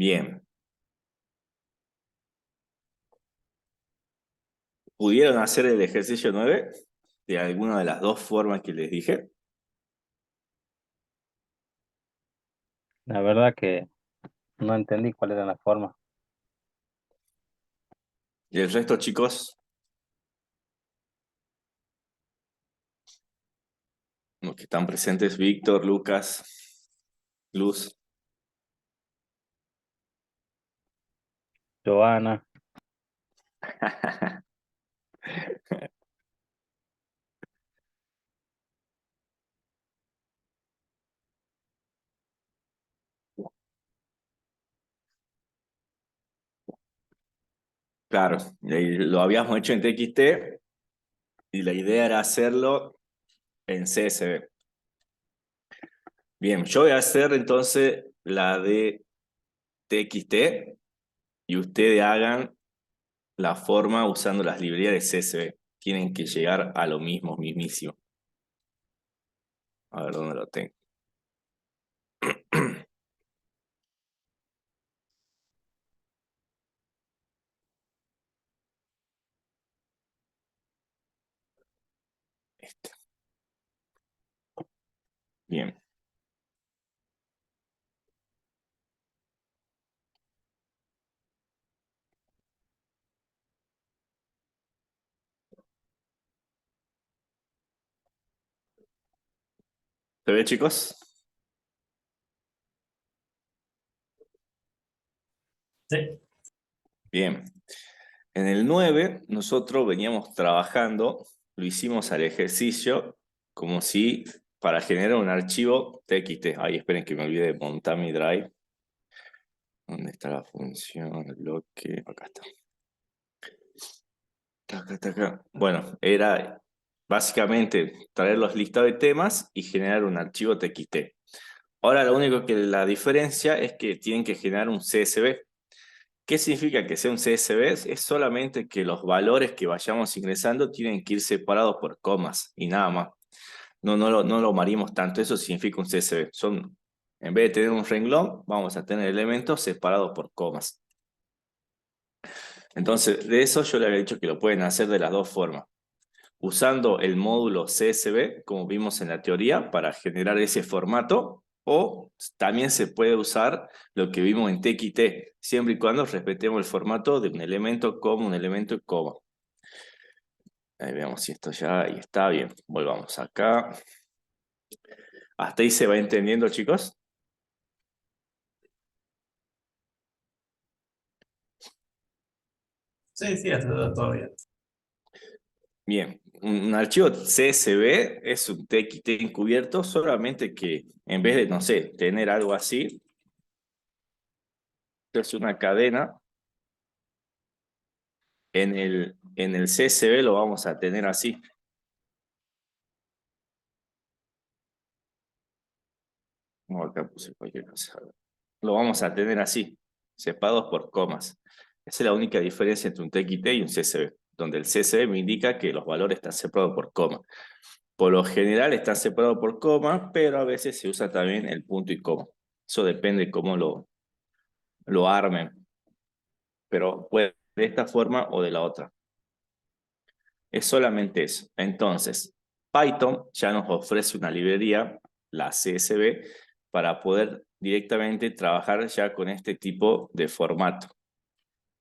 Bien. ¿Pudieron hacer el ejercicio 9 de alguna de las dos formas que les dije? La verdad que no entendí cuál era la forma. ¿Y el resto, chicos? Los que están presentes, Víctor, Lucas, Luz. Joana, Claro, lo habíamos hecho en TXT y la idea era hacerlo en CSV. Bien, yo voy a hacer entonces la de TXT y ustedes hagan la forma usando las librerías de CSV. Tienen que llegar a lo mismo, mismísimo. A ver dónde lo tengo. Este. Bien. ¿Se ve, chicos? Sí. Bien. En el 9 nosotros veníamos trabajando, lo hicimos al ejercicio como si para generar un archivo TXT. Ay, esperen que me olvide de montar mi drive. ¿Dónde está la función? El bloque. Acá está. Taca, taca. Bueno, era básicamente traer los listados de temas y generar un archivo TXT. Ahora lo único que la diferencia es que tienen que generar un CSV. ¿Qué significa que sea un CSV? Es solamente que los valores que vayamos ingresando tienen que ir separados por comas y nada más. No lo marimos tanto, eso significa un CSV. En vez de tener un renglón, vamos a tener elementos separados por comas. Entonces, de eso yo le había dicho que lo pueden hacer de las dos formas. Usando el módulo CSV, como vimos en la teoría, para generar ese formato, o también se puede usar lo que vimos en TXT, siempre y cuando respetemos el formato de un elemento coma, un elemento y coma. Ahí veamos si esto ya ahí está bien. Volvamos acá. ¿Hasta ahí se va entendiendo, chicos? Sí, sí, hasta todo bien. Bien, un archivo CSV es un TXT encubierto, solamente que en vez de, no sé, tener algo así, es una cadena. En el CSV lo vamos a tener así. No, acá puse cualquier cosa. Lo vamos a tener así, separados por comas. Esa es la única diferencia entre un TXT y un CSV, donde el CSV me indica que los valores están separados por coma. Por lo general están separados por coma, pero a veces se usa también el punto y coma. Eso depende de cómo lo armen, pero puede de esta forma o de la otra. Es solamente eso. Entonces, Python ya nos ofrece una librería, la CSV, para poder directamente trabajar ya con este tipo de formato.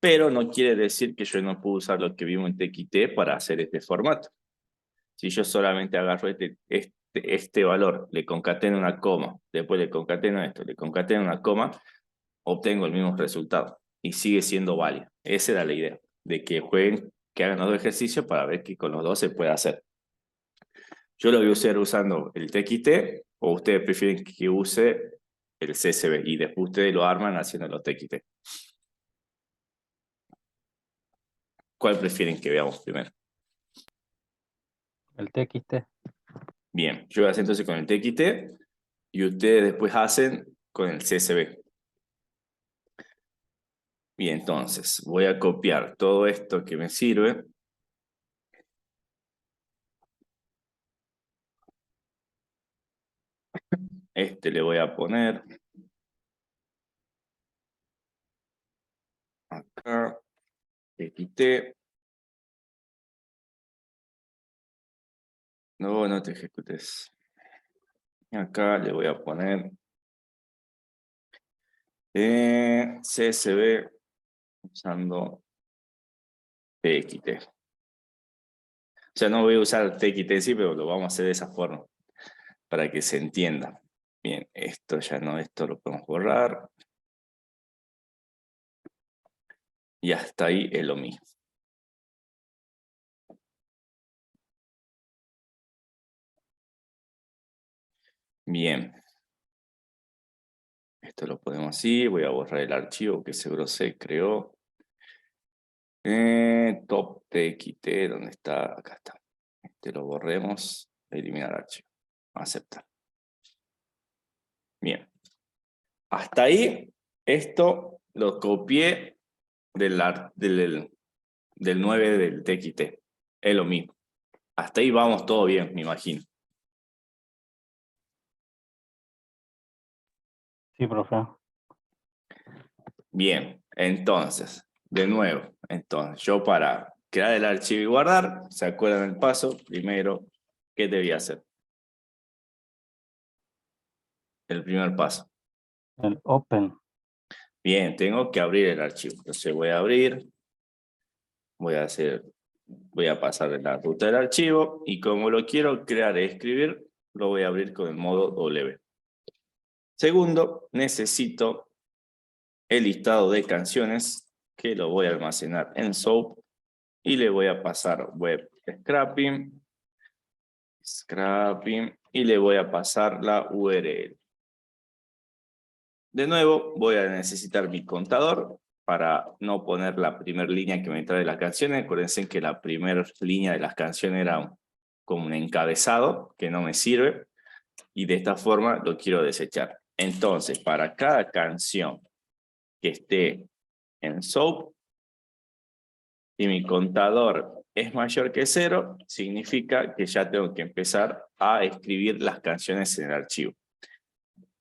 Pero no quiere decir que yo no puedo usar lo que vimos en TXT para hacer este formato. Si yo solamente agarro este valor, le concateno una coma, después le concateno esto, le concateno una coma, obtengo el mismo resultado y sigue siendo válido. Esa era la idea, de que jueguen, que hagan los dos ejercicios para ver que con los dos se puede hacer. Yo lo voy a usar usando el TXT o ustedes prefieren que use el CSV y después ustedes lo arman haciendo los TXT. ¿Cuál prefieren que veamos primero? el TXT. Bien, yo voy a hacer entonces con el TXT y ustedes después hacen con el CSV. Bien, entonces voy a copiar todo esto que me sirve. Este le voy a poner. quité. No te ejecutes. Acá le voy a poner CSV usando TXT. O sea, no voy a usar TXT sí, pero lo vamos a hacer de esa forma para que se entienda. Bien, esto ya no, esto lo podemos borrar. Y hasta ahí es lo mismo. Bien. Esto lo ponemos así. Voy a borrar el archivo que seguro se creó. Top TXT, ¿dónde está? Acá está. Este lo borremos. Eliminar archivo. Aceptar. Bien. Hasta ahí, esto lo copié del 9 del TXT. Es lo mismo. Hasta ahí vamos todo bien, me imagino. Sí, profe. Bien, entonces, de nuevo, entonces, yo para crear el archivo y guardar, ¿se acuerdan el paso? Primero, ¿qué debía hacer? El primer paso. El open. Bien, tengo que abrir el archivo. Entonces voy a abrir, voy a pasar la ruta del archivo y como lo quiero crear y escribir, lo voy a abrir con el modo W. Segundo, necesito el listado de canciones que lo voy a almacenar en SOAP y le voy a pasar web scrapping y le voy a pasar la URL. De nuevo, voy a necesitar mi contador para no poner la primera línea que me trae las canciones. Acuérdense que la primera línea de las canciones era como un encabezado que no me sirve y de esta forma lo quiero desechar. Entonces, para cada canción que esté en SOAP y mi contador es mayor que 0, significa que ya tengo que empezar a escribir las canciones en el archivo.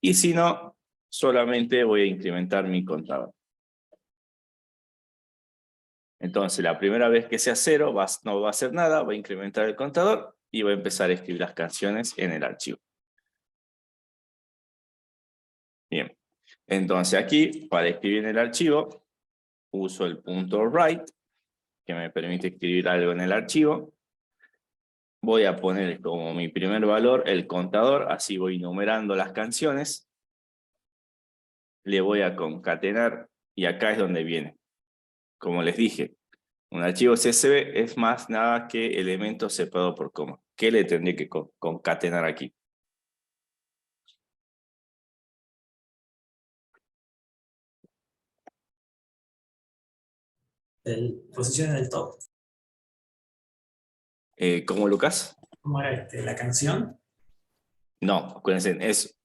Y si no, solamente voy a incrementar mi contador. Entonces, la primera vez que sea 0, no va a hacer nada, voy a incrementar el contador y voy a empezar a escribir las canciones en el archivo. Bien, entonces aquí, para escribir en el archivo, uso el punto write, que me permite escribir algo en el archivo. Voy a poner como mi primer valor el contador, así voy numerando las canciones. Le voy a concatenar y acá es donde viene. Como les dije, un archivo CSV es más nada que elementos separados por coma. ¿Qué le tendré que concatenar aquí? Posición en el top. ¿Cómo, Lucas? ¿Cómo era la canción? No, acuérdense,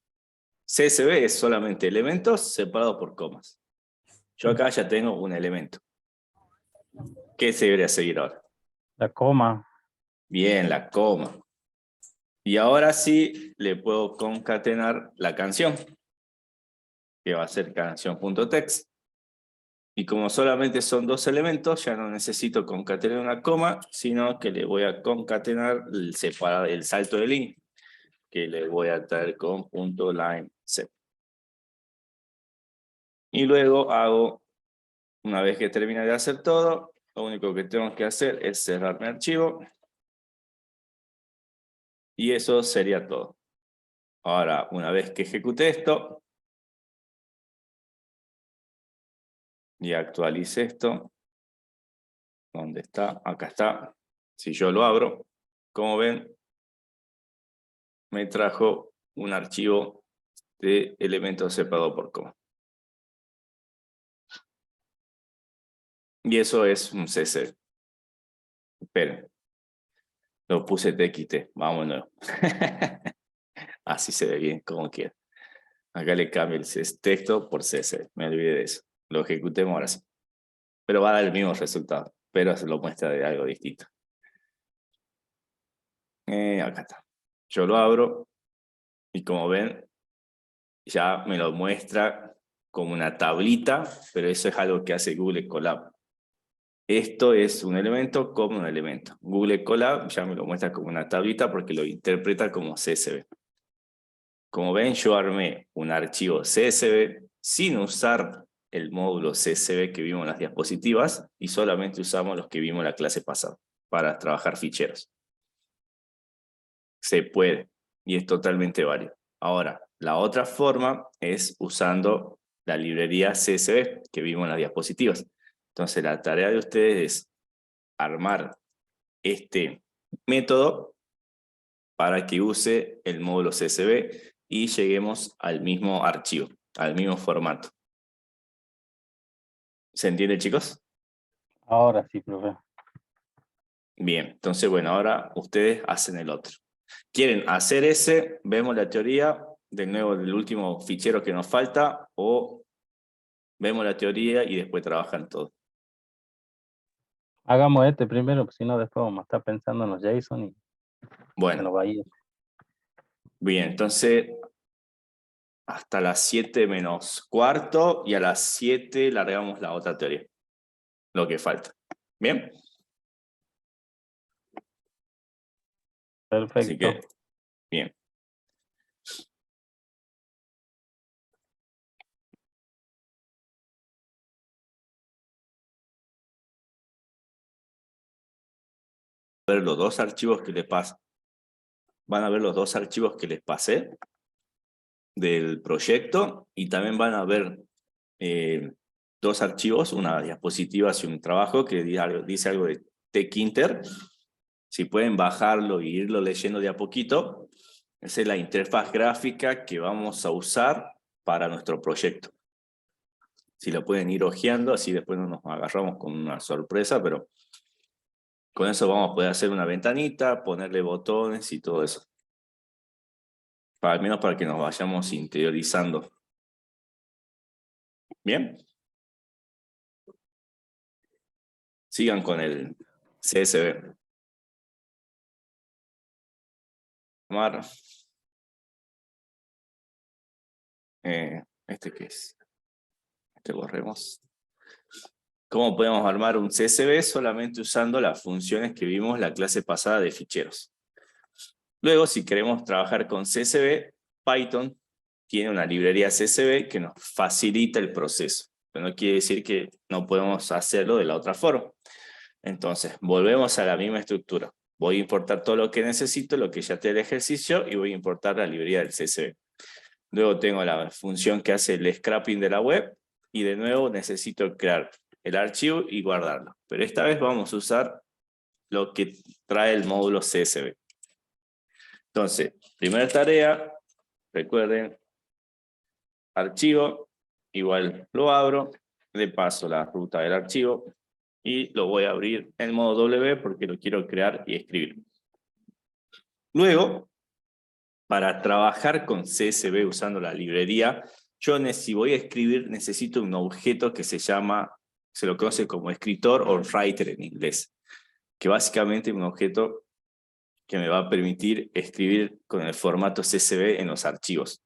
CSV es solamente elementos separados por comas. Yo acá ya tengo un elemento. ¿Qué se debería seguir ahora? La coma. Bien, la coma. Y ahora sí le puedo concatenar la canción, que va a ser canción.text. Y como solamente son dos elementos, ya no necesito concatenar una coma, sino que le voy a concatenar el salto de línea, que le voy a traer con punto line set. Y luego hago, una vez que termine de hacer todo, lo único que tengo que hacer es cerrar mi archivo. Y eso sería todo. Ahora, una vez que ejecute esto, y actualice esto, ¿dónde está? Acá está. Si yo lo abro, como ven, me trajo un archivo de elementos separado por coma. Y eso es un CSV. Esperen, lo puse TXT, vámonos. Así se ve bien, como quiera. Acá le cambio el texto por CSV, me olvidé de eso. Lo ejecutemos ahora sí. Pero va a dar el mismo resultado, pero se lo muestra de algo distinto. Acá está. Yo lo abro y como ven, ya me lo muestra como una tablita, pero eso es algo que hace Google Colab. esto es un elemento como un elemento. Google Colab ya me lo muestra como una tablita porque lo interpreta como CSV. Como ven, yo armé un archivo CSV sin usar el módulo CSV que vimos en las diapositivas y solamente usamos los que vimos en la clase pasada para trabajar ficheros. Se puede y es totalmente válido. Ahora, la otra forma es usando la librería CSV que vimos en las diapositivas. Entonces, la tarea de ustedes es armar este método para que use el módulo CSV y lleguemos al mismo archivo, al mismo formato. ¿Se entiende, chicos? Ahora sí, profe. Bien, entonces, bueno, ahora ustedes hacen el otro. ¿Quieren hacer ese? Vemos la teoría, de nuevo del último fichero que nos falta, o vemos la teoría y después trabajan todo. Hagamos este primero, pues si no después vamos a estar pensando en los JSON y se Bueno, nos va a ir. bien, entonces hasta las 7 menos cuarto y a las 7 largamos la otra teoría. Lo que falta. ¿Bien? Así Perfecto. que, bien. Ver los dos archivos que les pasé. Van a ver los dos archivos que les pasé del proyecto y también van a ver dos archivos, una diapositiva y un trabajo que dice algo de TechInter. Si pueden bajarlo e irlo leyendo de a poquito, esa es la interfaz gráfica que vamos a usar para nuestro proyecto. Si lo pueden ir hojeando, así después no nos agarramos con una sorpresa, pero con eso vamos a poder hacer una ventanita, ponerle botones y todo eso. Al menos para que nos vayamos interiorizando. ¿Bien? Sigan con el CSV. Tomar. ¿Este qué es? Este borremos. ¿Cómo podemos armar un CSV? Solamente usando las funciones que vimos la clase pasada de ficheros. Luego, si queremos trabajar con CSV, Python tiene una librería CSV que nos facilita el proceso. Pero no quiere decir que no podemos hacerlo de la otra forma. Entonces, volvemos a la misma estructura. Voy a importar todo lo que necesito, lo que ya te da el ejercicio, y voy a importar la librería del CSV. Luego tengo la función que hace el scrapping de la web, y de nuevo necesito crear el archivo y guardarlo. Pero esta vez vamos a usar lo que trae el módulo CSV. Entonces, primera tarea, recuerden, archivo, igual lo abro, le paso la ruta del archivo, y lo voy a abrir en modo W porque lo quiero crear y escribir. Luego, para trabajar con CSV usando la librería, si voy a escribir, necesito un objeto que se lo conoce como escritor o writer en inglés, que básicamente es un objeto que me va a permitir escribir con el formato CSV en los archivos.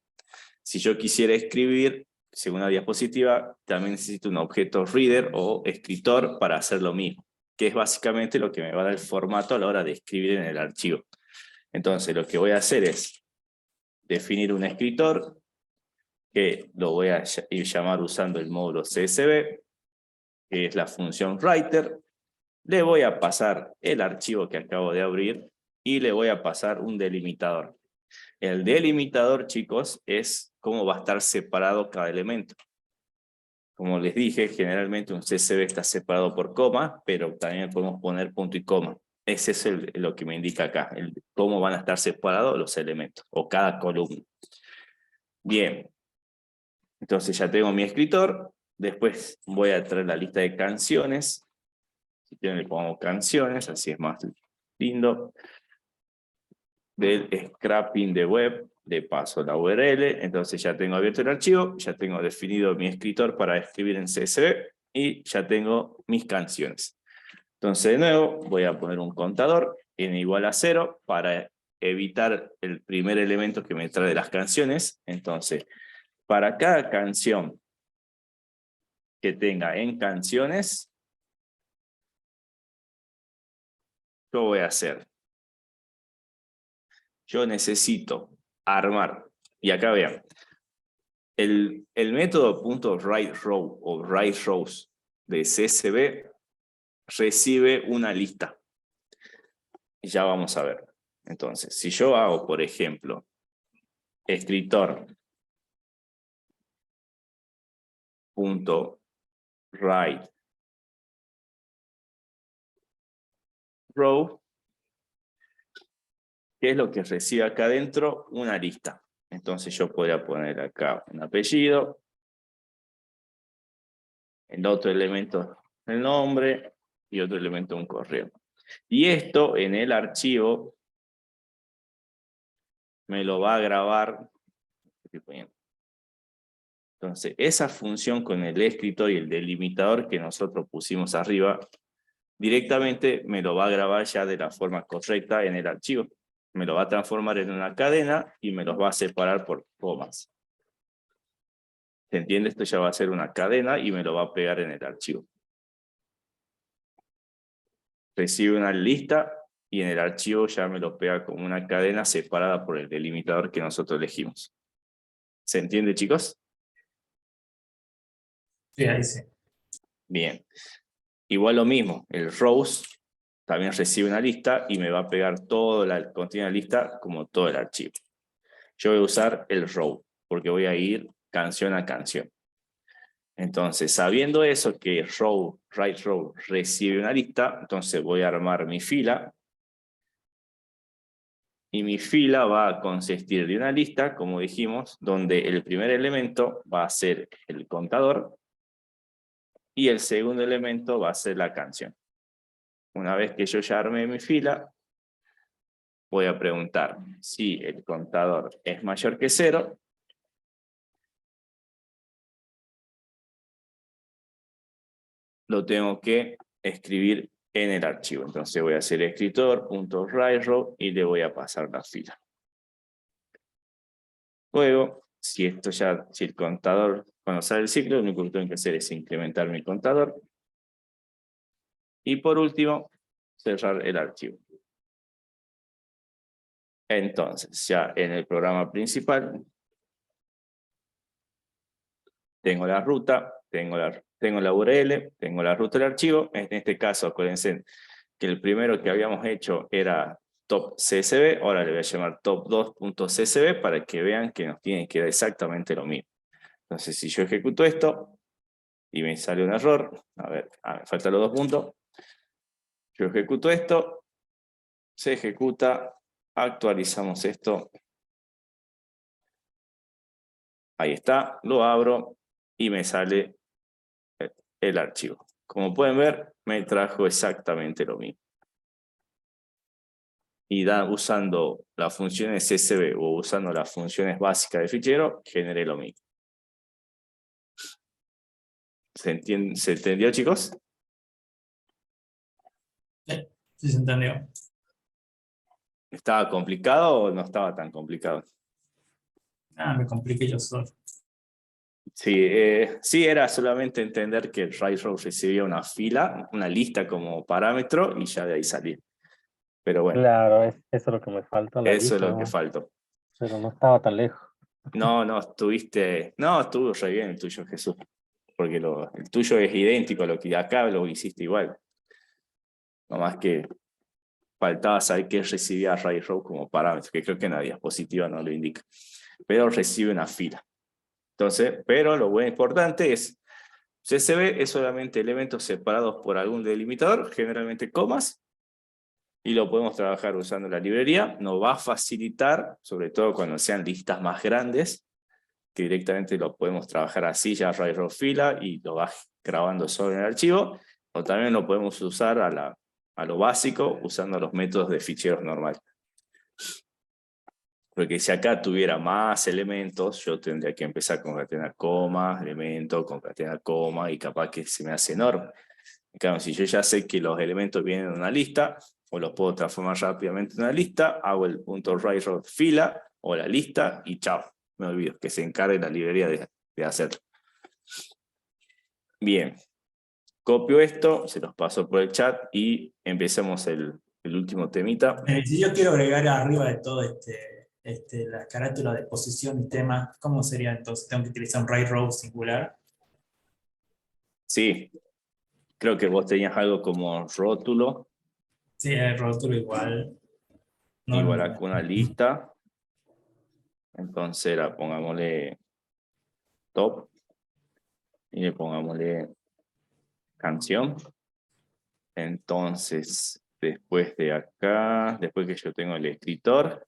Si yo quisiera escribir, según la diapositiva, también necesito un objeto reader o escritor para hacer lo mismo, que es básicamente lo que me va a dar el formato a la hora de escribir en el archivo. Entonces, lo que voy a hacer es definir un escritor, que lo voy a llamar usando el módulo CSV, que es la función writer. Le voy a pasar el archivo que acabo de abrir y le voy a pasar un delimitador. El delimitador, chicos, es cómo va a estar separado cada elemento. Como les dije, generalmente un CSV está separado por coma, pero también podemos poner punto y coma. Ese es lo que me indica acá, cómo van a estar separados los elementos, o cada columna. Bien, entonces ya tengo mi escritor. Después voy a traer la lista de canciones. Si quieren le pongo canciones, así es más lindo. Del scrapping de web, le paso la URL, entonces ya tengo abierto el archivo, ya tengo definido mi escritor para escribir en CSV y ya tengo mis canciones. Entonces de nuevo voy a poner un contador n igual a 0 para evitar el primer elemento que me trae de las canciones. Entonces, para cada canción que tenga en canciones, yo voy a hacer? Yo necesito armar, y acá vean, el método .writeRow o writeRows de CSV recibe una lista. Y ya vamos a ver. Entonces, si yo hago, por ejemplo, escritor .write row, ¿qué es lo que recibe acá adentro? Una lista. Entonces yo podría poner acá un apellido, el otro elemento el nombre y otro elemento un correo. Y esto en el archivo me lo va a grabar. Entonces esa función con el escritor y el delimitador que nosotros pusimos arriba, directamente me lo va a grabar ya de la forma correcta en el archivo. Me lo va a transformar en una cadena y me los va a separar por comas. ¿Se entiende? Esto ya va a ser una cadena y me lo va a pegar en el archivo. Recibe una lista y en el archivo ya me lo pega como una cadena separada por el delimitador que nosotros elegimos. ¿Se entiende, chicos? Sí, ahí sí. Bien. Igual lo mismo, el rows también recibe una lista y me va a pegar todo el contenido de la lista como todo el archivo. Yo voy a usar el row porque voy a ir canción a canción. Entonces, sabiendo eso, que writeRow recibe una lista, entonces voy a armar mi fila. Y mi fila va a consistir de una lista, como dijimos, donde el primer elemento va a ser el contador y el segundo elemento va a ser la canción. Una vez que yo ya armé mi fila, voy a preguntar si el contador es mayor que 0. Lo tengo que escribir en el archivo. Entonces voy a hacer escritor.writeRow y le voy a pasar la fila. Luego, si el contador, cuando sale el ciclo, lo único que tengo que hacer es incrementar mi contador. Y por último, cerrar el archivo. Entonces, ya en el programa principal, tengo la ruta, tengo la URL, tengo la ruta del archivo. En este caso, acuérdense que el primero que habíamos hecho era top CSV, ahora le voy a llamar top2.csv para que vean que nos tiene que dar exactamente lo mismo. Entonces, si yo ejecuto esto y me sale un error, a ver, me faltan los 2 puntos. Yo ejecuto esto, se ejecuta, actualizamos esto. Ahí está, lo abro y me sale el archivo. Como pueden ver, me trajo exactamente lo mismo. Y usando las funciones CSV o usando las funciones básicas de fichero, generé lo mismo. ¿Se entendió, chicos? Sí, se entendió. ¿Estaba complicado o no estaba tan complicado? Me compliqué yo solo. Sí, era solamente entender que el writeRow recibía una fila, una lista como parámetro y ya de ahí salía. Pero bueno, Claro, eso es lo que me faltó, la eso es lista, lo que ¿no? faltó. Pero no estaba tan lejos. No, estuvo re bien el tuyo, Jesús. Porque el tuyo es idéntico a lo que acá lo hiciste igual. No más que faltaba saber qué recibía writeRow como parámetro, que creo que en la diapositiva no lo indica. Pero recibe una fila. Entonces, pero lo bueno importante es, CSV es solamente elementos separados por algún delimitador, generalmente comas, y lo podemos trabajar usando la librería. Nos va a facilitar, sobre todo cuando sean listas más grandes, que directamente lo podemos trabajar así, ya writeRow fila, y lo vas grabando solo en el archivo, o también lo podemos usar a lo básico, usando los métodos de ficheros normales. Porque si acá tuviera más elementos, yo tendría que empezar a concatenar coma, elemento, concatenar coma, y capaz que se me hace enorme. En cambio, si yo ya sé que los elementos vienen en una lista, o los puedo transformar rápidamente en una lista, hago el .writeRow fila, o la lista, y chao, me olvido, que se encargue la librería de hacerlo. Bien, copio esto, se los paso por el chat, y empecemos el el último temita. Si yo quiero agregar arriba de todo la carátula de posición y tema, ¿cómo sería entonces? ¿Tengo que utilizar un right row singular? Sí, creo que vos tenías algo como rótulo, Sí, el rótulo igual. No, igual acá una lista. Entonces pongámosle top y le pongámosle canción. Entonces, después de acá, después que yo tengo el escritor,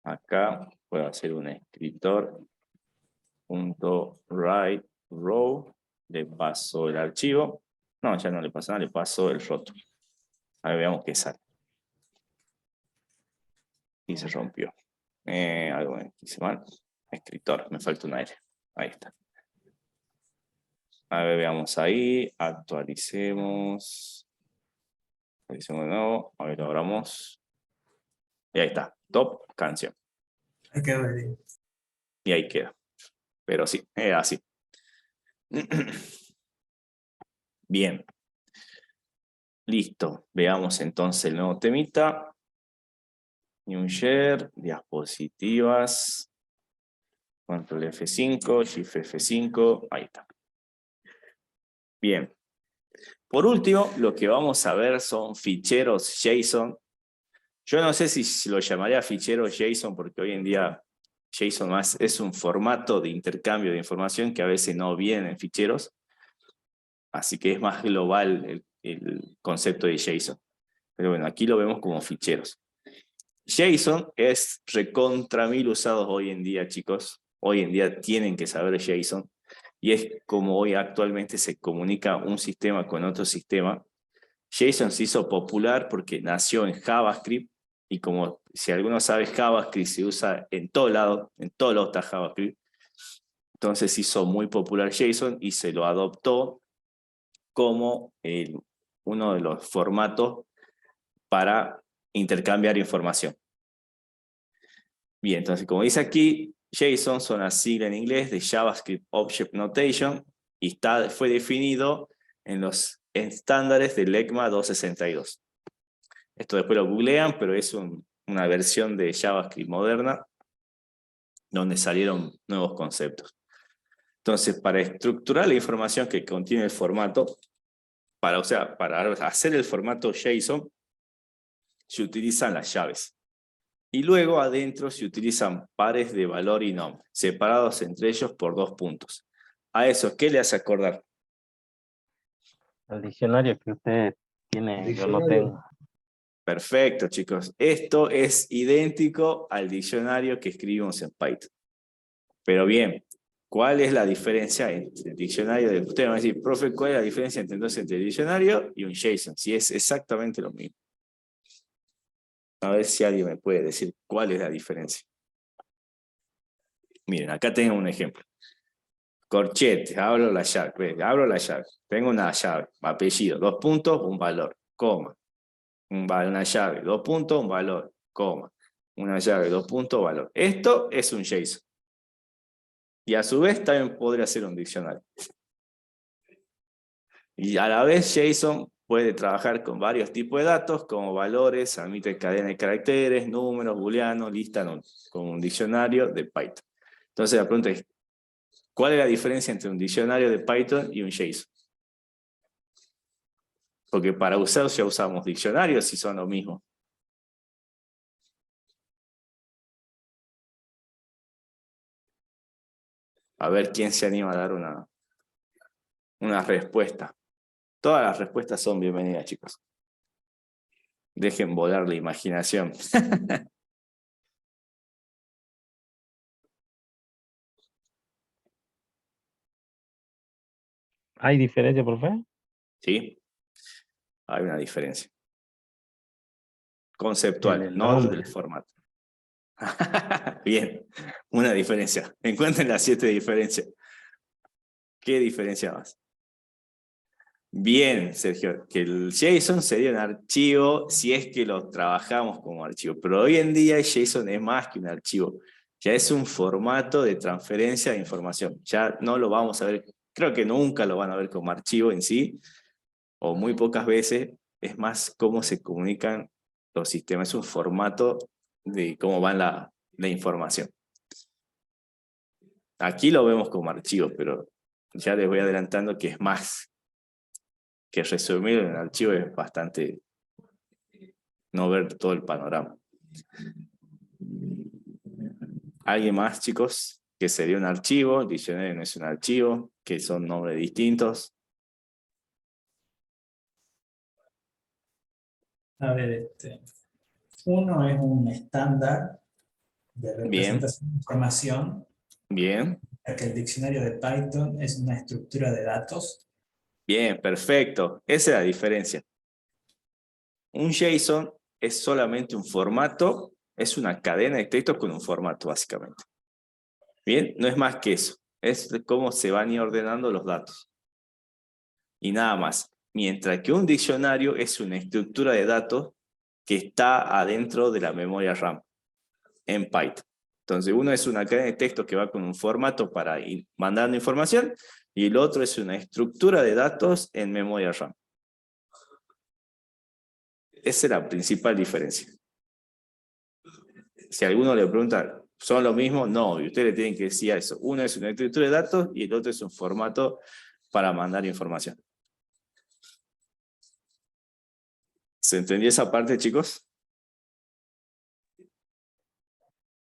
acá puedo hacer un escritor.write row, le paso el archivo. No, ya no le pasa nada, le paso el rótulo. A ver, veamos qué sale. Y se rompió. Algo hice mal. Escritor, me falta una R. Ahí está. A ver, veamos ahí. Actualicemos. Actualicemos de nuevo. A ver, lo abramos. Y ahí está. Top canción. hay que ver. Y ahí queda. Pero sí, era así. Bien. Listo. Veamos entonces el nuevo temita. New share, diapositivas. Control F5, Shift F5. Ahí está. Bien. Por último, lo que vamos a ver son ficheros JSON. Yo no sé si lo llamaría ficheros JSON porque hoy en día JSON más es un formato de intercambio de información que a veces no viene en ficheros. Así que es más global el concepto de JSON. Pero bueno, aquí lo vemos como ficheros. JSON es recontra mil usados hoy en día, chicos. Hoy en día tienen que saber JSON. Y es como hoy actualmente se comunica un sistema con otro sistema. JSON se hizo popular porque nació en JavaScript. Y como si alguno sabe, JavaScript se usa en todo lado está JavaScript. Entonces se hizo muy popular JSON y se lo adoptó como uno de los formatos para intercambiar información. Bien, entonces como dice aquí, JSON son las siglas en inglés de JavaScript Object Notation y fue definido en los estándares del ECMA 262. Esto después lo googlean, pero es una versión de JavaScript moderna donde salieron nuevos conceptos. Entonces, para estructurar la información que contiene el formato, para hacer el formato JSON, se utilizan las llaves. Y luego adentro se utilizan pares de valor y nombre, separados entre ellos por 2 puntos. ¿A eso qué le hace acordar? El diccionario que usted tiene, yo lo tengo. Perfecto, chicos. Esto es idéntico al diccionario que escribimos en Python. Pero bien, ¿cuál es la diferencia entre el diccionario? Usted va a decir, profe, ¿cuál es la diferencia entre el diccionario y un JSON? Si es exactamente lo mismo. A ver si alguien me puede decir cuál es la diferencia. Miren, acá tengo un ejemplo. Corchete, abro la llave. Tengo una llave, apellido, 2 puntos, un valor, coma. Una llave, 2 puntos, un valor, coma. Una llave, 2 puntos, valor. Esto es un JSON. Y a su vez también podría ser un diccionario. Y a la vez JSON puede trabajar con varios tipos de datos, como valores, admite cadena de caracteres, números, booleanos, lista, como un diccionario de Python. Entonces la pregunta es, ¿cuál es la diferencia entre un diccionario de Python y un JSON? Porque para usar ya usamos diccionarios y son lo mismo. A ver quién se anima a dar una respuesta. Todas las respuestas son bienvenidas, chicos. Dejen volar la imaginación. ¿Hay diferencia, profe? ¿Sí? Hay una diferencia. En Conceptual, el no nombre. del formato. Bien, una diferencia. Encuentren las 7 diferencias. ¿Qué diferencia más? Bien, Sergio, que el JSON sería un archivo si es que lo trabajamos como archivo, pero hoy en día el JSON es más que un archivo, ya es un formato de transferencia de información, ya no lo vamos a ver, creo que nunca lo van a ver como archivo en sí, o muy pocas veces, es más cómo se comunican los sistemas, es un formato de cómo va la información. Aquí lo vemos como archivo, pero ya les voy adelantando que es más que resumir en el archivo, es bastante no ver todo el panorama. ¿Alguien más, chicos? ¿Qué sería un archivo? El diccionario no es un archivo, que son nombres distintos. A ver, uno es un estándar de Bien, representación de información, bien, ya que el diccionario de Python es una estructura de datos. bien, perfecto. Esa es la diferencia. Un JSON es solamente un formato, es una cadena de texto con un formato, básicamente. Bien, no es más que eso. Es de cómo se van a ir ordenando los datos. Y nada más. Mientras que un diccionario es una estructura de datos que está adentro de la memoria RAM en Python. Entonces, uno es una cadena de texto que va con un formato para ir mandando información y el otro es una estructura de datos en memoria RAM. Esa es la principal diferencia. Si a alguno le pregunta, ¿son lo mismo? No, y ustedes le tienen que decir eso. Uno es una estructura de datos y el otro es un formato para mandar información. ¿Se entendió esa parte, chicos?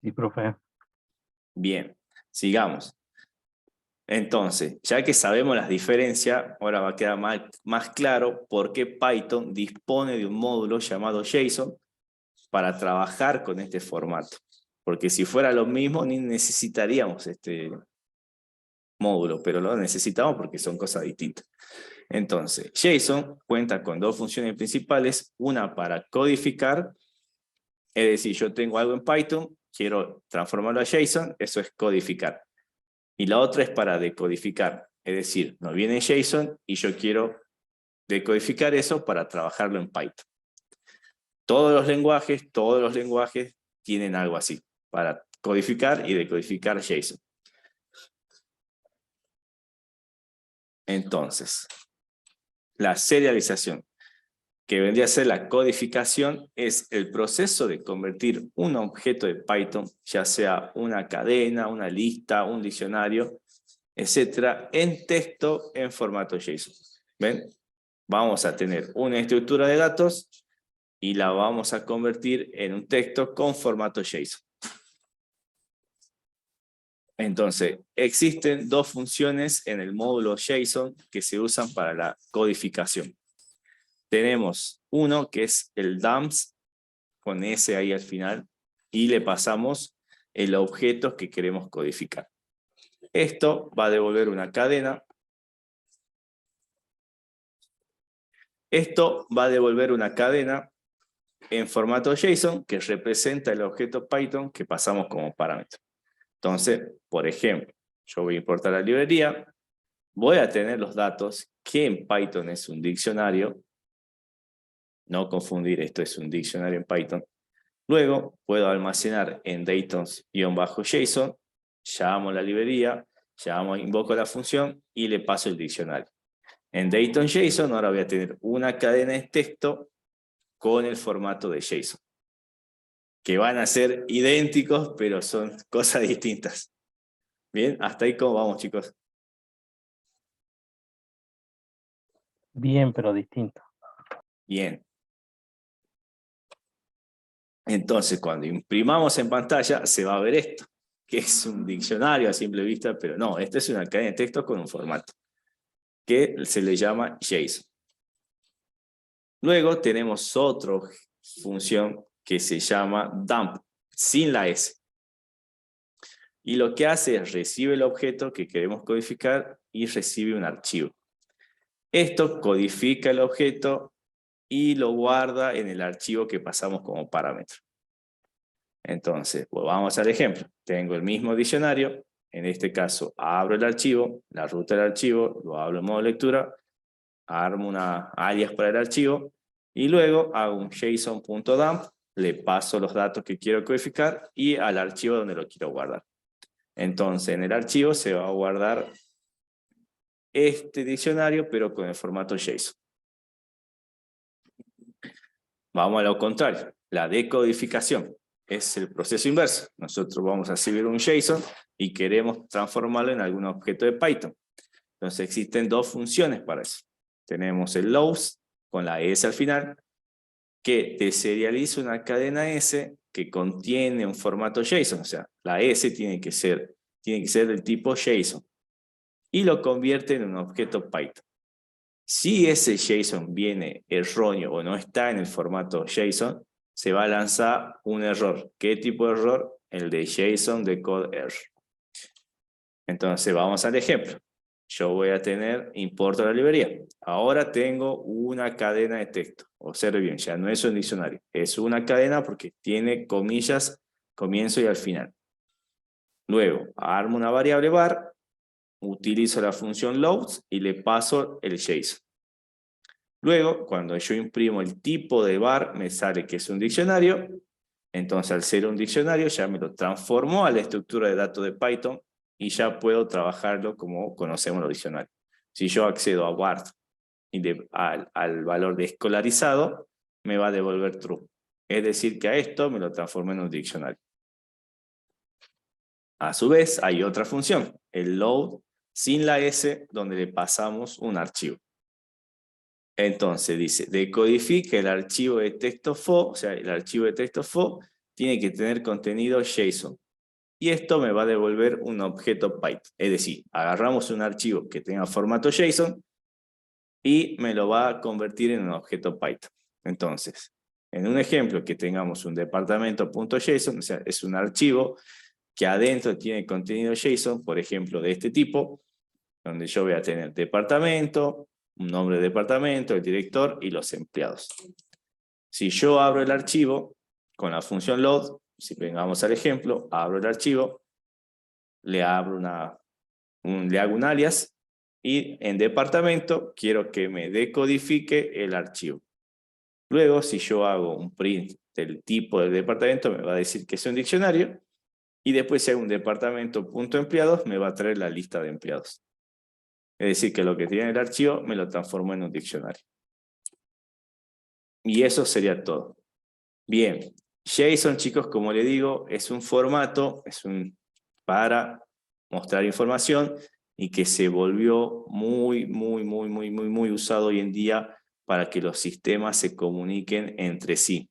Sí, profe. Bien, sigamos. Entonces, ya que sabemos las diferencias, ahora va a quedar más claro por qué Python dispone de un módulo llamado JSON para trabajar con este formato. Porque si fuera lo mismo, ni necesitaríamos este módulo, pero lo necesitamos porque son cosas distintas. Entonces, JSON cuenta con dos funciones principales, una para codificar, es decir, yo tengo algo en Python, quiero transformarlo a JSON, eso es codificar. Y la otra es para decodificar, es decir, nos viene JSON y yo quiero decodificar eso para trabajarlo en Python. Todos los lenguajes tienen algo así, para codificar y decodificar JSON. Entonces, la serialización, que vendría a ser la codificación, es el proceso de convertir un objeto de Python, ya sea una cadena, una lista, un diccionario, etcétera, en texto en formato JSON. ¿Ven? Vamos a tener una estructura de datos y la vamos a convertir en un texto con formato JSON. Entonces, existen dos funciones en el módulo JSON que se usan para la codificación. Tenemos uno que es el dumps, con S ahí al final, y le pasamos el objeto que queremos codificar. Esto va a devolver una cadena. Esto va a devolver una cadena en formato JSON que representa el objeto Python que pasamos como parámetro. Entonces, por ejemplo, yo voy a importar la librería, voy a tener los datos que en Python es un diccionario. No confundir, esto es un diccionario en Python. Luego puedo almacenar en datons-json, llamo la librería, invoco la función y le paso el diccionario. En Daton.json ahora voy a tener una cadena de texto con el formato de JSON, que van a ser idénticos, pero son cosas distintas. Bien, hasta ahí cómo vamos, chicos. Bien, pero distinto. Bien. Entonces, cuando imprimamos en pantalla, se va a ver esto, que es un diccionario a simple vista, pero no, esta es una cadena de texto con un formato, que se le llama JSON. Luego tenemos otra función que se llama dump, sin la S. Y lo que hace es recibe el objeto que queremos codificar y recibe un archivo. Esto codifica el objeto y lo guarda en el archivo que pasamos como parámetro. Entonces, pues vamos al ejemplo. Tengo el mismo diccionario, en este caso abro el archivo, la ruta del archivo, lo abro en modo lectura, armo una alias para el archivo y luego hago un json.dump, le paso los datos que quiero codificar y al archivo donde lo quiero guardar. Entonces, en el archivo se va a guardar este diccionario, pero con el formato JSON. Vamos a lo contrario, la decodificación es el proceso inverso. Nosotros vamos a recibir un JSON y queremos transformarlo en algún objeto de Python. Entonces existen dos funciones para eso. Tenemos el loads con la S al final, que deserializa una cadena S que contiene un formato JSON. O sea, la S tiene que ser del tipo JSON. Y lo convierte en un objeto Python. Si ese JSON viene erróneo o no está en el formato JSON, se va a lanzar un error. ¿Qué tipo de error? El de JSON decode error. Entonces vamos al ejemplo. Yo voy a tener, importo la librería. Ahora tengo una cadena de texto. Observe bien, ya no es un diccionario. Es una cadena porque tiene comillas, comienzo y al final. Luego, armo una variable var, utilizo la función loads y le paso el JSON. Luego, cuando yo imprimo el tipo de var, me sale que es un diccionario. Entonces, al ser un diccionario, ya me lo transformó a la estructura de datos de Python y ya puedo trabajarlo como conocemos los diccionarios. Si yo accedo a Word y al valor de escolarizado, me va a devolver true. Es decir, que a esto me lo transformé en un diccionario. A su vez, hay otra función, el load sin la S, donde le pasamos un archivo. Entonces dice, decodifica el archivo de texto foo, o sea, el archivo de texto foo tiene que tener contenido JSON. Y esto me va a devolver un objeto Python. Es decir, agarramos un archivo que tenga formato JSON y me lo va a convertir en un objeto Python. Entonces, en un ejemplo que tengamos un departamento.json, o sea, es un archivo que adentro tiene contenido JSON, por ejemplo, de este tipo, donde yo voy a tener departamento, un nombre de departamento, el director y los empleados. Si yo abro el archivo con la función load, si vengamos al ejemplo, abro el archivo, le hago un alias y en departamento quiero que me decodifique el archivo. Luego, si yo hago un print del tipo del departamento, me va a decir que es un diccionario y después si hago un departamento.empleados, me va a traer la lista de empleados. Es decir, que lo que tiene el archivo me lo transformó en un diccionario. Y eso sería todo. Bien, JSON, chicos, como le digo, es un formato, para mostrar información y que se volvió muy usado hoy en día para que los sistemas se comuniquen entre sí.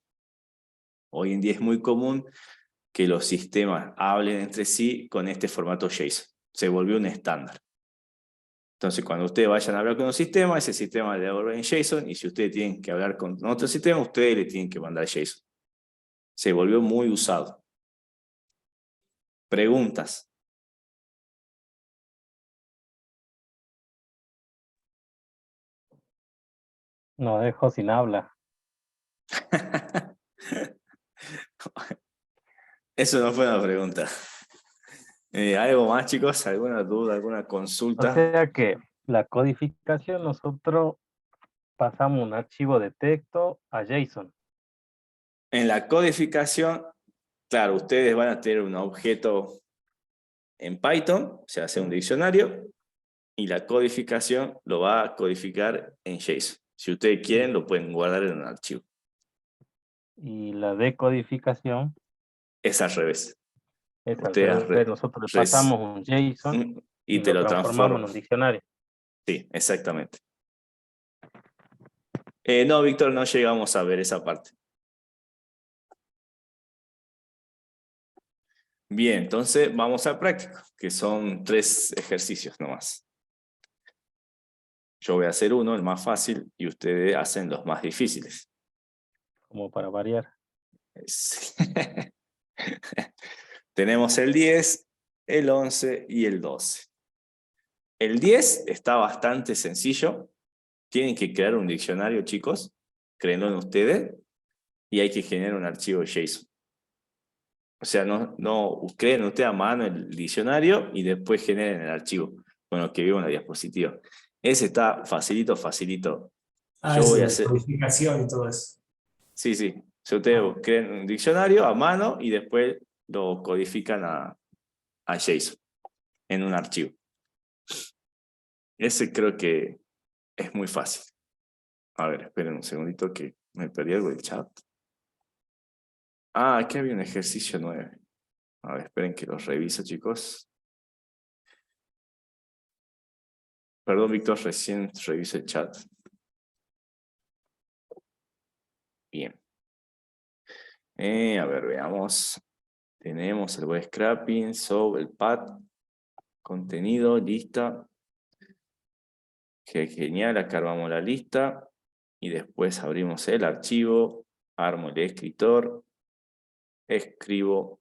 Hoy en día es muy común que los sistemas hablen entre sí con este formato JSON. Se volvió un estándar. Entonces, cuando ustedes vayan a hablar con un sistema, ese sistema le habla en JSON, y si ustedes tienen que hablar con otro sistema, ustedes le tienen que mandar JSON. Se volvió muy usado. Preguntas. Nos dejo sin habla. Eso no fue una pregunta. ¿Algo más, chicos? ¿Alguna duda, alguna O consulta? sea que la codificación, nosotros pasamos un archivo de texto a JSON. En la codificación, claro, ustedes van a tener un objeto en Python, se hace un diccionario, y la codificación lo va a codificar en JSON. Si ustedes quieren, lo pueden guardar en un archivo. Y la decodificación Es al revés. es al Ustedes revés. Nosotros le pasamos un JSON y y te lo lo transformamos transforma. en un diccionario. Sí, exactamente. No, Víctor, no llegamos a ver esa parte. Bien, entonces vamos al práctico, que son 3 ejercicios nomás. Yo voy a hacer uno, el más fácil, y ustedes hacen los más difíciles. Como para variar. Sí. Tenemos el 10, el 11 y el 12. El 10 está bastante sencillo. Tienen que crear un diccionario, chicos. Créenlo en ustedes. Y hay que generar un archivo JSON. O sea, no creen ustedes a mano el diccionario y después generen el archivo con lo que veo en la diapositiva. Ese está facilito. Yo Eso voy a de hacer... codificación y todo eso. Sí. Si ustedes crean un diccionario a mano y después lo codifican a JSON en un archivo. Ese creo que es muy fácil. A ver, esperen un segundito que Me perdí algo del chat. Ah, aquí había un ejercicio 9. A ver, esperen que los reviso, chicos. Perdón, Víctor, recién reviso el chat. Bien. A ver, veamos. Tenemos el web scrapping, so, el pad, contenido, lista. Qué genial, acá armamos la lista. Y después abrimos el archivo, armo el escritor, escribo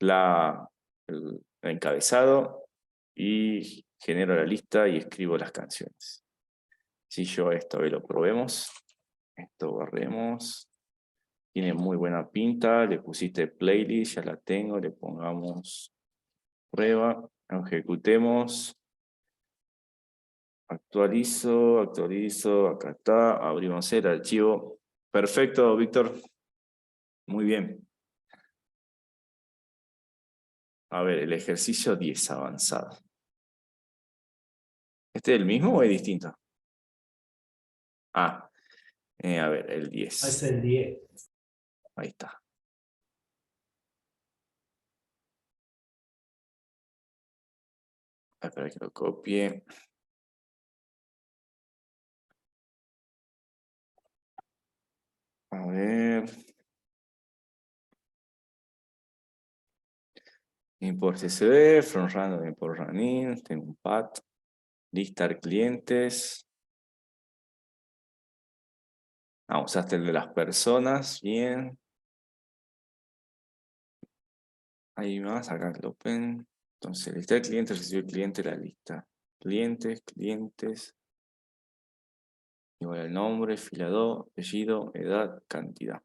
el encabezado y genero la lista y escribo las canciones. Si yo esto, a ver, lo probemos. Esto borremos. Tiene muy buena pinta. Le pusiste playlist, ya la tengo. Le pongamos prueba. Ejecutemos. Actualizo, acá está. Abrimos el archivo. Perfecto, Víctor. Muy bien. A ver, el ejercicio 10 avanzado. ¿Este es el mismo o es distinto? Ah, a ver, el 10. Es el 10. Ahí está. Espera que lo copie. A ver. Import CSV, from random, import running. Tengo un path. Listar clientes. Ah, usaste el de las personas. Bien. Ahí más, acá el open. Entonces, listar clientes, recibir cliente, la lista. Clientes. Igual el nombre, filador, apellido, edad, cantidad.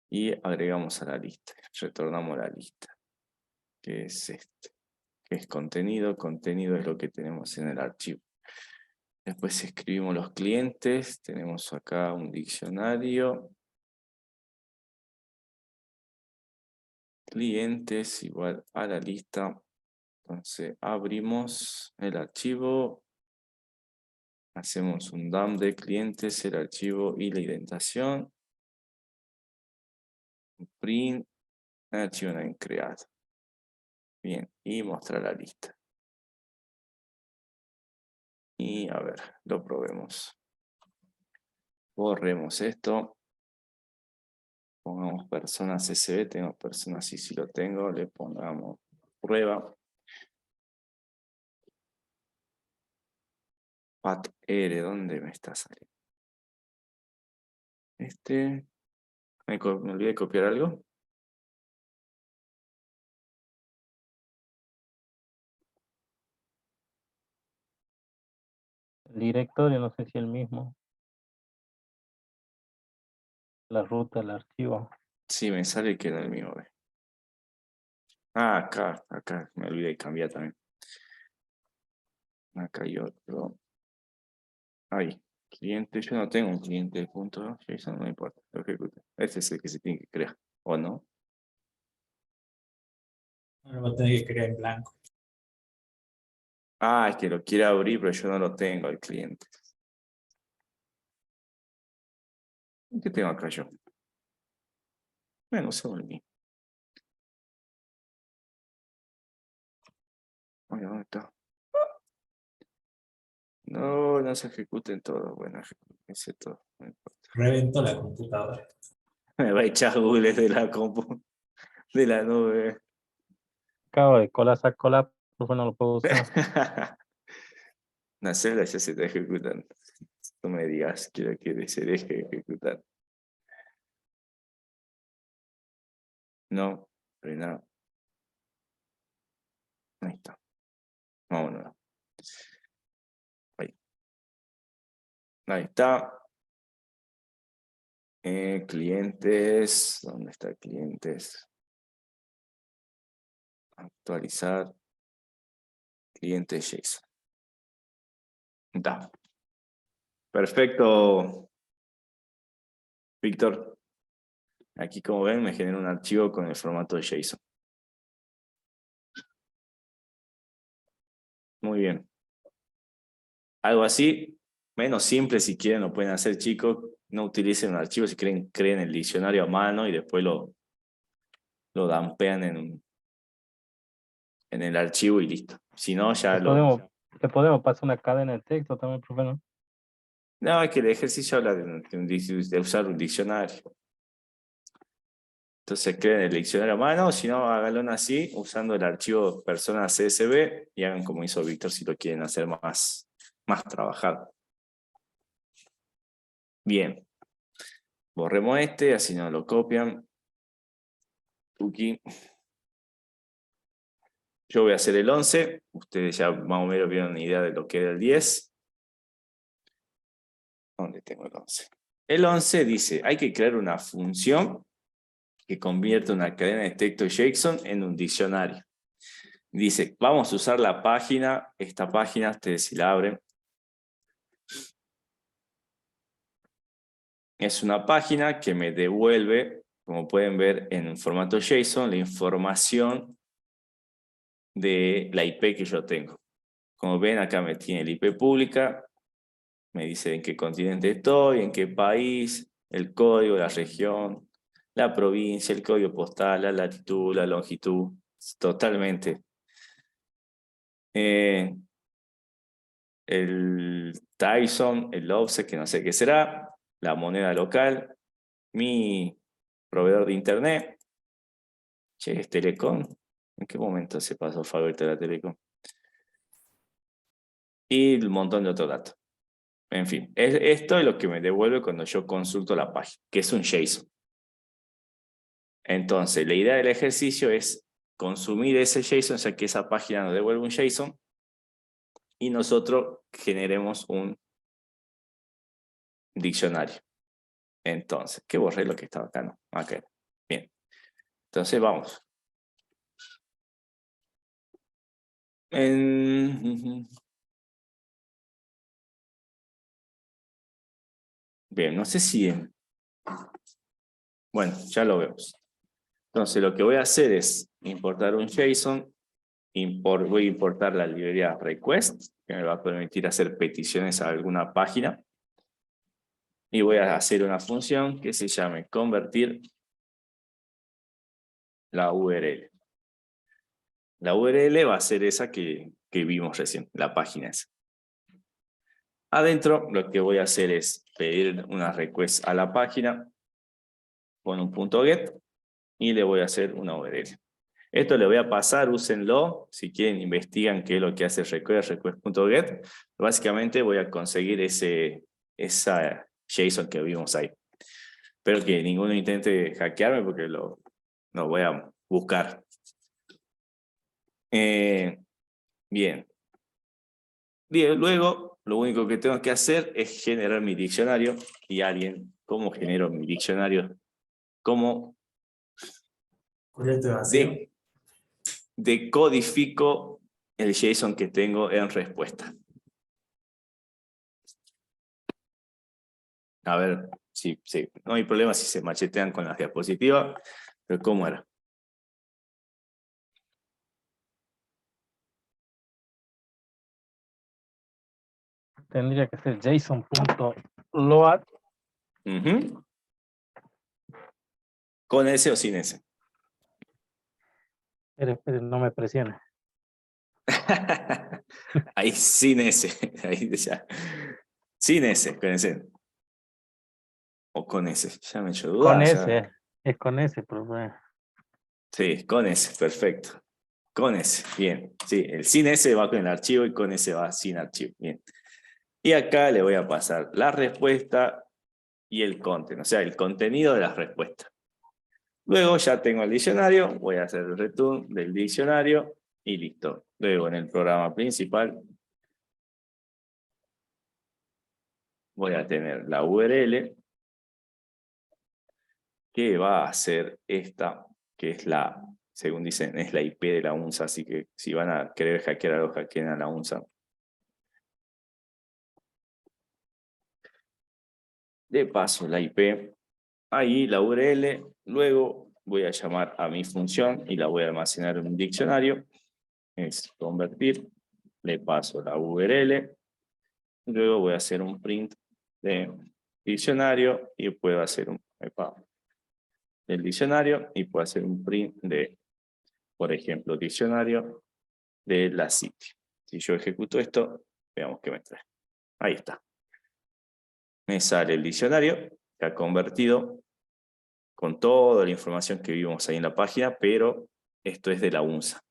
Y agregamos a la lista. Retornamos a la lista. Que es este. Que es contenido. Contenido es lo que tenemos en el archivo. Después escribimos los clientes. Tenemos acá un diccionario. Clientes igual a la lista. Entonces abrimos el archivo. Hacemos un dump de clientes, el archivo y la indentación. Print, archivo no creado. Bien, y mostrar la lista. Y a ver, lo probemos. Borremos esto. Pongamos personas CSV, tengo personas sí lo tengo, le pongamos prueba. Pat R, ¿dónde me está saliendo? Me olvidé de copiar algo. El directorio, no sé si el mismo. La ruta, el archivo. Sí, me sale que era el mío. Ah, acá, me olvidé de cambiar también. Acá hay otro. Ahí, cliente, yo no tengo un cliente de punto, eso no me importa, lo ejecute. Este es el que se tiene que crear, ¿o no? Ahora va a tener que crear en blanco. Ah, es que lo quiere abrir, pero yo no lo tengo, el cliente. ¿Qué tengo acá yo? Bueno, uso el mío. Oye, ¿dónde está? No, no se ejecuten todo. Bueno, ejecútense todo, no importa. Reventó la computadora. Me va a echar Google de la compu, de la nube. Acabo de cola, pues no lo puedo usar. Una celda ya se está ejecutando. No me digas, quiero que se deje ejecutar. No, frena. Ahí está. Vámonos. Ahí está. Clientes. ¿Dónde está clientes? Actualizar. Clientes JSON. Está. Perfecto, Víctor. Aquí, como ven, me genera un archivo con el formato de JSON. Muy bien. Algo así menos simple, si quieren, lo pueden hacer, chicos. No utilicen un archivo, si quieren, creen el diccionario a mano y después lo dampean en el archivo y listo. Si no, ya Le podemos pasar una cadena de texto también, profe, ¿no? No, es que el ejercicio habla de usar un diccionario. Entonces creen el diccionario a mano, si no, háganlo así, usando el archivo persona CSV y hagan como hizo Víctor si lo quieren hacer más trabajado. Bien. Borremos así no lo copian. Tuki. Yo voy a hacer el 11. Ustedes ya más o menos vieron una idea de lo que era el 10. ¿Dónde tengo el 11? El 11 dice, hay que crear una función que convierte una cadena de texto JSON en un diccionario. Dice, vamos a usar la página, esta página, ustedes si la abren. Es una página que me devuelve, como pueden ver en formato JSON, la información de la IP que yo tengo. Como ven, acá me tiene la IP pública, me dice en qué continente estoy, en qué país, el código, la región, la provincia, el código postal, la latitud, la longitud, totalmente. El Tyson, el offset, que no sé qué será, la moneda local, mi proveedor de internet. Che, es Telecom. ¿En qué momento se pasó Faberta a la Telecom? Y un montón de otros datos. En fin, esto es lo que me devuelve cuando yo consulto la página, que es un JSON. Entonces, la idea del ejercicio es consumir ese JSON, o sea que esa página nos devuelve un JSON, y nosotros generemos un diccionario. Entonces, ¿qué borré lo que estaba acá? No, acá. Bien. Entonces, vamos. Bien, no sé si... Bueno, ya lo vemos. Entonces, lo que voy a hacer es importar un JSON. Voy a importar la librería request, que me va a permitir hacer peticiones a alguna página. Y voy a hacer una función que se llame convertir la URL. La URL va a ser esa que vimos recién, la página esa. Adentro lo que voy a hacer es pedir una request a la página con un punto get y le voy a hacer una URL. Esto le voy a pasar, úsenlo, si quieren investigan qué es lo que hace request.get. Básicamente voy a conseguir esa JSON que vimos ahí. Espero que ninguno intente hackearme porque lo voy a buscar. Bien. Luego, lo único que tengo que hacer es generar mi diccionario. Y alguien, ¿cómo genero mi diccionario? ¿Cómo decodifico el JSON que tengo en respuesta? A ver, sí, no hay problema si se machetean con las diapositivas, pero ¿cómo era? Tendría que ser JSON.load. ¿Con S o sin S? Espere, no me presione. Ahí sin S. Ahí ya. Sin S, con S. O con S. Ya me he hecho dudar. Con S, es con S, profe. Sí, con S, perfecto. Con S, bien. Sí, el sin S va con el archivo y con S va sin archivo. Bien. Y acá le voy a pasar la respuesta y el content, o sea, el contenido de la respuesta. Luego ya tengo el diccionario, voy a hacer el return del diccionario y listo. Luego en el programa principal voy a tener la URL que va a ser esta, que es la, según dicen, es la IP de la UNSA, así que si van a querer hackear algo, hackeen a la UNSA. Le paso la IP, ahí la URL, luego voy a llamar a mi función y la voy a almacenar en un diccionario, es convertir, le paso la URL, Luego voy a hacer un print de diccionario y puedo hacer del diccionario y puedo hacer un print de, por ejemplo, diccionario de la City. Si yo ejecuto esto, veamos qué me trae. Ahí está. Me sale el diccionario, que ha convertido con toda la información que vimos ahí en la página, pero esto es de la UNSA.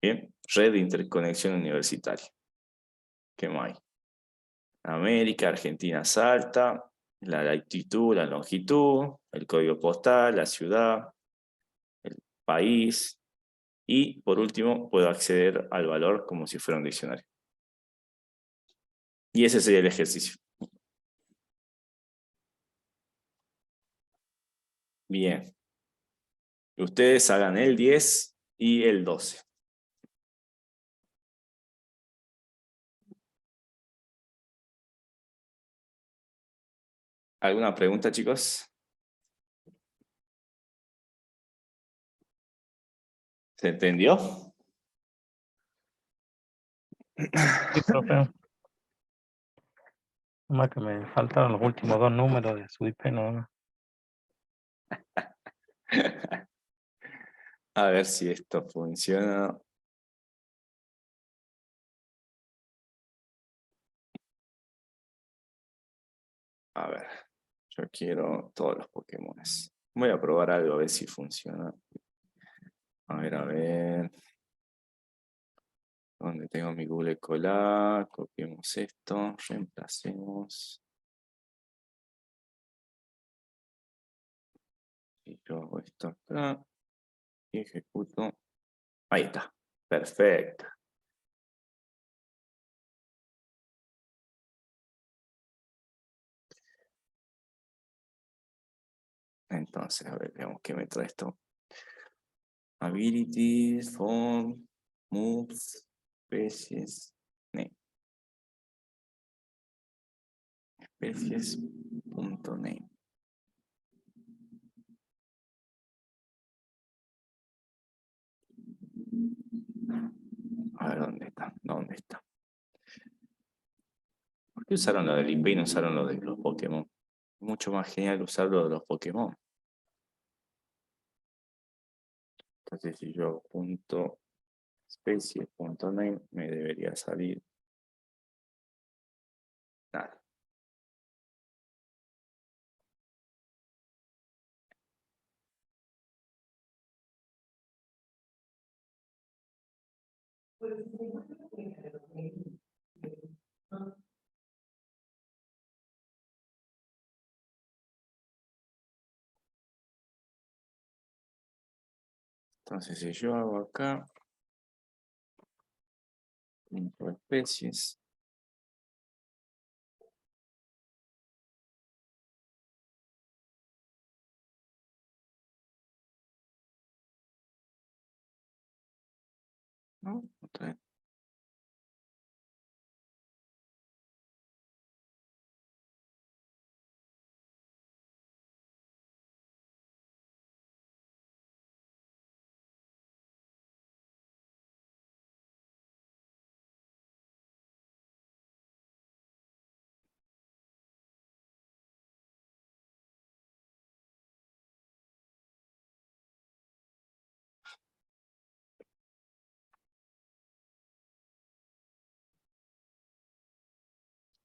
Bien, Red de Interconexión Universitaria. ¿Qué más hay? América, Argentina, Salta, la latitud, la longitud, el código postal, la ciudad, el país, y por último puedo acceder al valor como si fuera un diccionario. Y ese sería el ejercicio. Bien. Ustedes hagan el 10 y el 12. ¿Alguna pregunta, chicos? ¿Se entendió? Sí, profe. Nomás que me faltaron los últimos 2 números de su IP, ¿no? A ver si esto funciona. A ver, yo quiero todos los Pokémon. Voy a probar algo a ver si funciona. A ver. ¿Dónde tengo mi Google Colab? Copiemos esto, reemplacemos. Y yo hago esto acá. Y ejecuto. Ahí está. Perfecto. Entonces, a ver, veamos qué me trae esto. Abilities, form, moves, especies, name. Especies.name. A ver, ¿dónde está? ¿Dónde está? ¿Por qué usaron lo del IP y no usaron lo de los Pokémon? Mucho más genial usar lo de los Pokémon. Entonces, si yo punto especie.name me debería salir nada. Entonces, si yo hago acá punto especies, ¿no? Otra vez.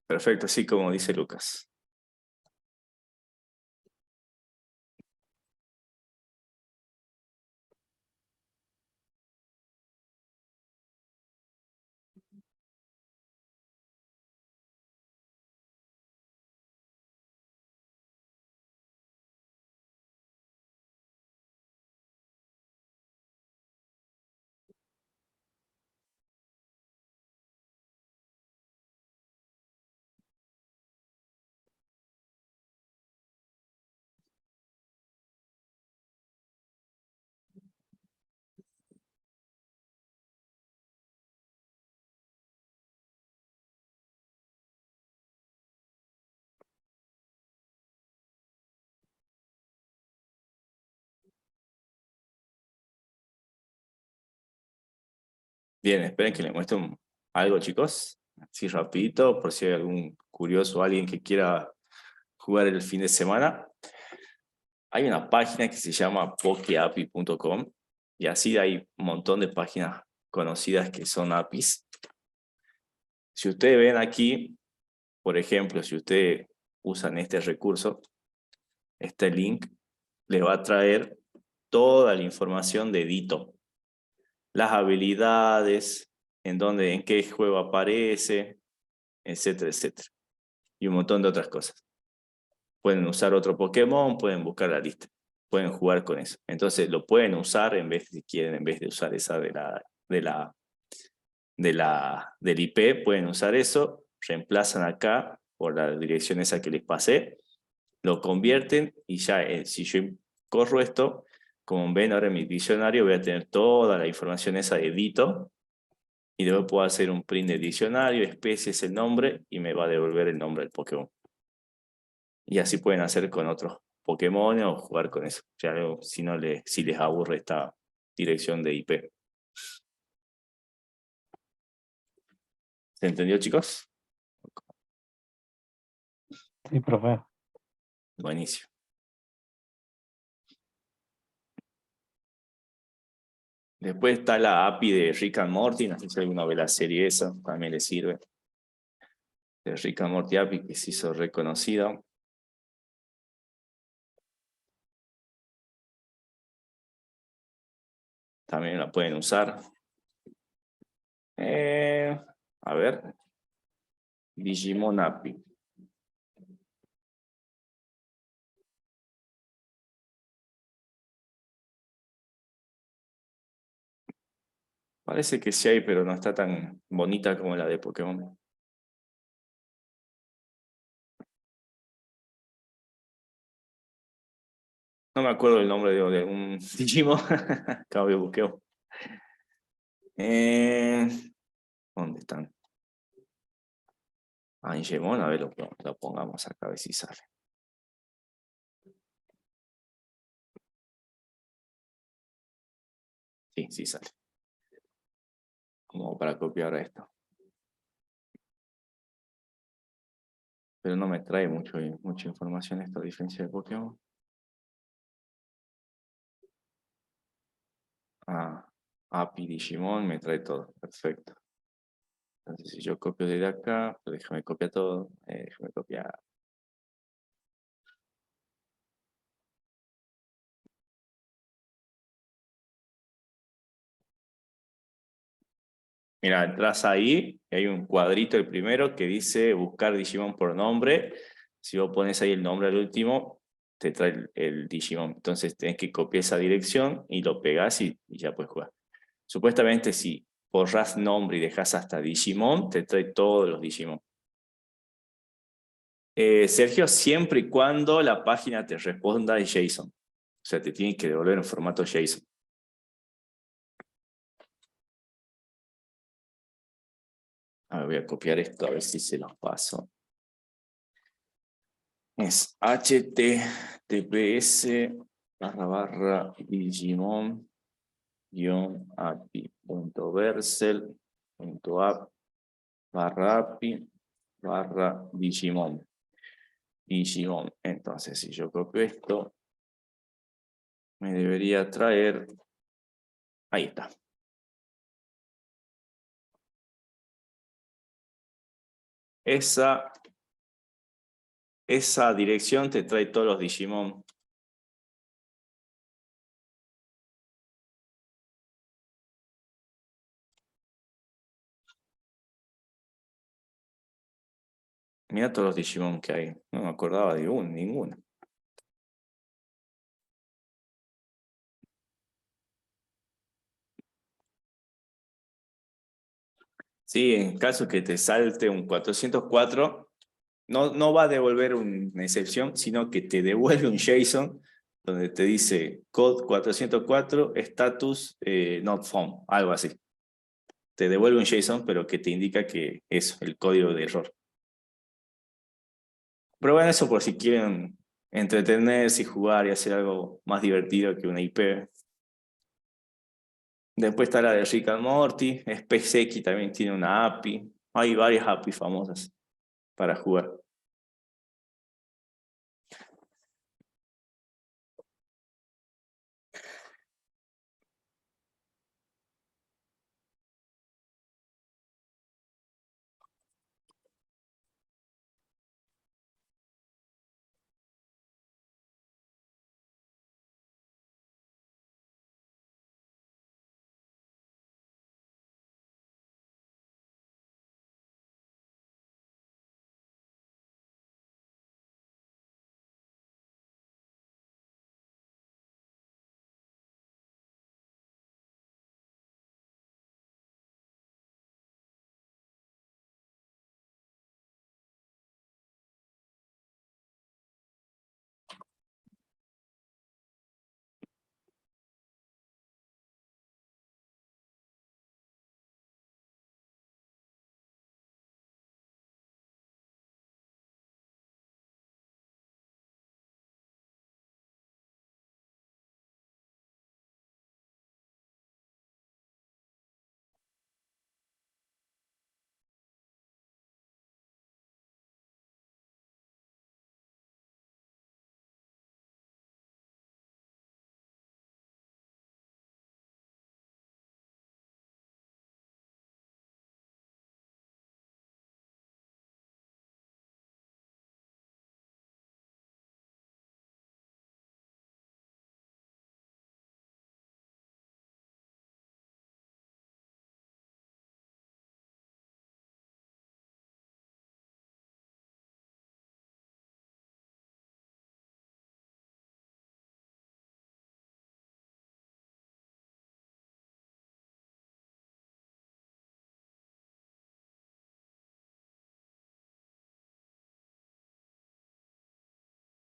Perfecto, así como dice Lucas. Bien, esperen que les muestre algo, chicos. así rapidito, por si hay algún curioso, alguien que quiera jugar el fin de semana. Hay una página que se llama pokeapi.com y así hay un montón de páginas conocidas que son APIs. Si ustedes ven aquí, por ejemplo, si ustedes usan este recurso, este link les va a traer toda la información de Dito. Las habilidades, en qué juego aparece, etcétera, etcétera. Y un montón de otras cosas. Pueden usar otro Pokémon, pueden buscar la lista. Pueden jugar con eso. Entonces lo pueden usar en vez, si quieren, en vez de usar esa del IP, pueden usar eso, reemplazan acá por la dirección esa que les pasé, lo convierten y ya, si yo corro esto, como ven ahora en mi diccionario, voy a tener toda la información esa de Dito, y luego puedo hacer un print de diccionario, especie es el nombre, y me va a devolver el nombre del Pokémon. Y así pueden hacer con otros Pokémon o jugar con eso, ya luego, si les aburre esta dirección de IP. ¿Se entendió, chicos? Sí, profe. Buenísimo. Después está la API de Rick and Morty, no sé si alguna ve la serie esa, también le sirve. De Rick and Morty API que se hizo reconocida. También la pueden usar. A ver. Digimon API. Parece que sí hay, pero no está tan bonita como la de Pokémon. No me acuerdo el nombre de un Digimon. Acabo de buqueo. ¿Dónde están? Angemon, a ver, lo pongamos acá a ver si sale. Sí, sí sale. Como para copiar esto. Pero no me trae mucha información esta diferencia de Pokémon. API Digimon me trae todo. Perfecto. Entonces, si yo copio desde acá, pues déjame copiar todo. Déjame copiar. Mira, entras ahí, y hay un cuadrito, el primero, que dice buscar Digimon por nombre. Si vos pones ahí el nombre al último, te trae el Digimon. Entonces tenés que copiar esa dirección y lo pegás y ya puedes jugar. Supuestamente si borrás nombre y dejas hasta Digimon, te trae todos los Digimon. Sergio, siempre y cuando la página te responda en JSON. O sea, te tiene que devolver en formato JSON. A ver, voy a copiar esto a ver si se los paso. Es https://digimon-api.versel.app/api/digimon. Digimon. Entonces, si yo copio esto, me debería traer. Ahí está. Esa dirección te trae todos los Digimon. Mira todos los Digimon que hay. No me acordaba de ninguno. Sí, en caso que te salte un 404, no va a devolver una excepción, sino que te devuelve un JSON donde te dice code 404, status not found, algo así. Te devuelve un JSON, pero que te indica que es el código de error. Prueben eso por si quieren entretenerse y jugar y hacer algo más divertido que una IP. Después está la de Rick and Morty, SpaceX también tiene una API. Hay varias APIs famosas para jugar.